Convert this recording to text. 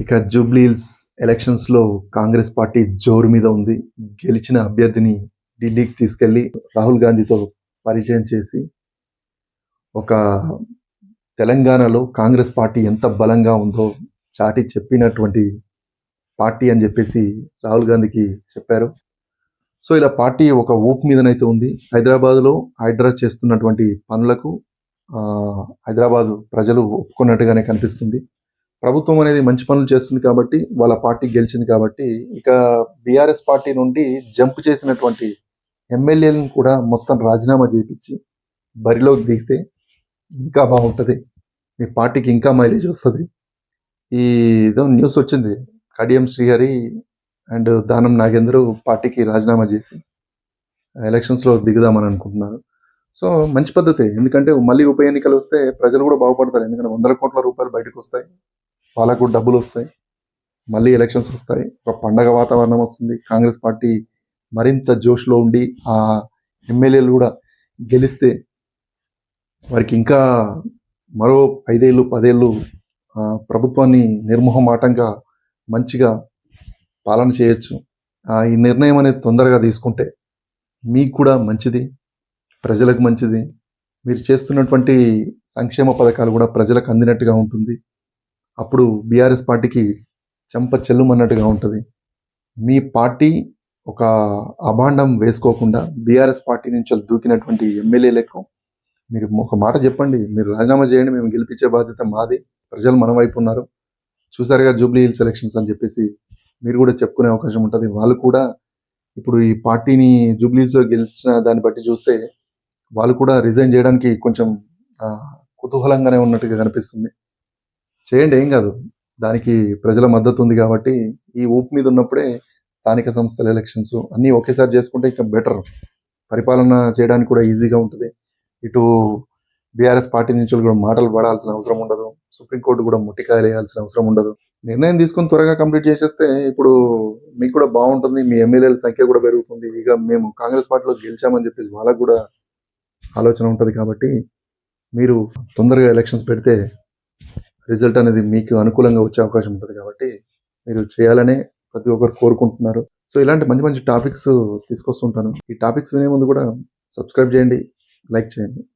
ఇక జూబ్లీహిల్స్ ఎలక్షన్స్‌లో కాంగ్రెస్ పార్టీ జోరు మీద ఉంది. గెలిచిన అభ్యర్థిని ఢిల్లీకి తీసుకెళ్ళి రాహుల్ గాంధీతో పరిచయం చేసి, ఒక తెలంగాణలో కాంగ్రెస్ పార్టీ ఎంత బలంగా ఉందో చాటి చెప్పినటువంటి పార్టీ అని చెప్పేసి రాహుల్ గాంధీకి చెప్పారు. సో, ఇలా పార్టీ ఒక ఊపు మీదనైతే ఉంది. హైదరాబాద్‌లో హైడ్రా చేస్తున్నటువంటి పనులకు హైదరాబాద్ ప్రజలు ఒప్పుకున్నట్టుగానే కనిపిస్తుంది. ప్రభుత్వం అనేది మంచి పనులు చేస్తుంది కాబట్టి, వాళ్ళ పార్టీ గెలిచింది కాబట్టి, ఇక బీఆర్ఎస్ పార్టీ నుండి జంప్ చేసినటువంటి ఎమ్మెల్యేలను కూడా మొత్తం రాజీనామా చేపిచ్చి బరిలోకి దిగితే ఇంకా బాగుంటది. మీ పార్టీకి ఇంకా మైలేజ్ వస్తది. ఈ ఏదో న్యూస్ వచ్చింది. కడియం శ్రీహరి అండ్ దానం నాగేందర్ పార్టీకి రాజీనామా చేసి ఎలక్షన్స్‌లో దిగుదామని అనుకుంటున్నారు. సో, మంచి పద్ధతే. ఎందుకంటే మళ్ళీ ఉప ఎన్నికలు వస్తే ప్రజలు కూడా బాగుపడతారు. ఎందుకంటే వందల కోట్ల రూపాయలు బయటకొస్తాయి. వాళ్ళకు కూడా డబ్బులొస్తాయి. మళ్ళీ ఎలక్షన్స్ వస్తాయి. ఒక పండగ వాతావరణం వస్తుంది. కాంగ్రెస్ పార్టీ మరింత జోష్‌లో ఉండి, ఆ ఎమ్మెల్యేలు కూడా గెలిస్తే వారికి ఇంకా మరో 5 ఏళ్ళు, 10 ఏళ్ళు ప్రభుత్వాన్ని నిర్మొహమాటంగా మంచిగా పాలన చేయొచ్చు. ఈ నిర్ణయం అనేది తొందరగా తీసుకుంటే మీకు కూడా మంచిది, ప్రజలకు మంచిది. మీరు చేస్తున్నటువంటి సంక్షేమ పథకాలు కూడా ప్రజలకు అందినట్టుగా ఉంటుంది. అప్పుడు బీఆర్ఎస్ పార్టీకి చెంప చెల్లుమన్నట్టుగా ఉంటుంది. మీ పార్టీ ఒక అభాండం వేసుకోకుండా బీఆర్ఎస్ పార్టీ నుంచి దూకినటువంటి ఎమ్మెల్యేలకు మీరు ఒక మాట చెప్పండి. మీరు రాజీనామా చేయండి, మేము గెలిపించే బాధ్యత మాది. ప్రజలు మన వైపు ఉన్నారు. చూసారుగా జూబ్లీ హిల్స్ ఎలక్షన్స్ అని చెప్పేసి మీరు కూడా చెప్పుకునే అవకాశం ఉంటుంది. వాళ్ళు కూడా ఇప్పుడు ఈ పార్టీని జూబ్లీ హిల్స్‌లో గెలిచిన దాన్ని బట్టి చూస్తే వాళ్ళు కూడా రిజైన్ చేయడానికి కొంచెం కుతూహలంగానే ఉన్నట్టుగా కనిపిస్తుంది. చేయండి, ఏం కాదు. దానికి ప్రజల మద్దతు ఉంది కాబట్టి ఈ ఊపు మీద ఉన్నప్పుడే స్థానిక సంస్థల ఎలక్షన్స్ అన్నీ ఒకేసారి చేసుకుంటే ఇంకా బెటర్. పరిపాలన చేయడానికి కూడా ఈజీగా ఉంటుంది. ఇటు బీఆర్ఎస్ పార్టీ నుంచి కూడా మాటలు పడాల్సిన అవసరం ఉండదు. సుప్రీంకోర్టు కూడా ముట్టికాయలు వేయాల్సిన అవసరం ఉండదు. నిర్ణయం తీసుకొని త్వరగా కంప్లీట్ చేసేస్తే ఇప్పుడు మీకు కూడా బాగుంటుంది. మీ ఎమ్మెల్యేల సంఖ్య కూడా పెరుగుతుంది. ఇక మేము కాంగ్రెస్ పార్టీలో గెలిచామని చెప్పేసి వాళ్ళకు కూడా ఆలోచన ఉంటుంది కాబట్టి మీరు తొందరగా ఎలక్షన్స్ పెడితే రిజల్ట్ అనేది మీకు అనుకూలంగా వచ్చే అవకాశం ఉంటుంది కాబట్టి మీరు చేయాలనే ప్రతి ఒక్కరు కోరుకుంటున్నారు. సో, ఇలాంటి మంచి మంచి టాపిక్స్ తీసుకొస్తుంటాను. ఈ టాపిక్స్ వినే ముందు కూడా సబ్స్క్రైబ్ చేయండి, లైక్ చేయండి.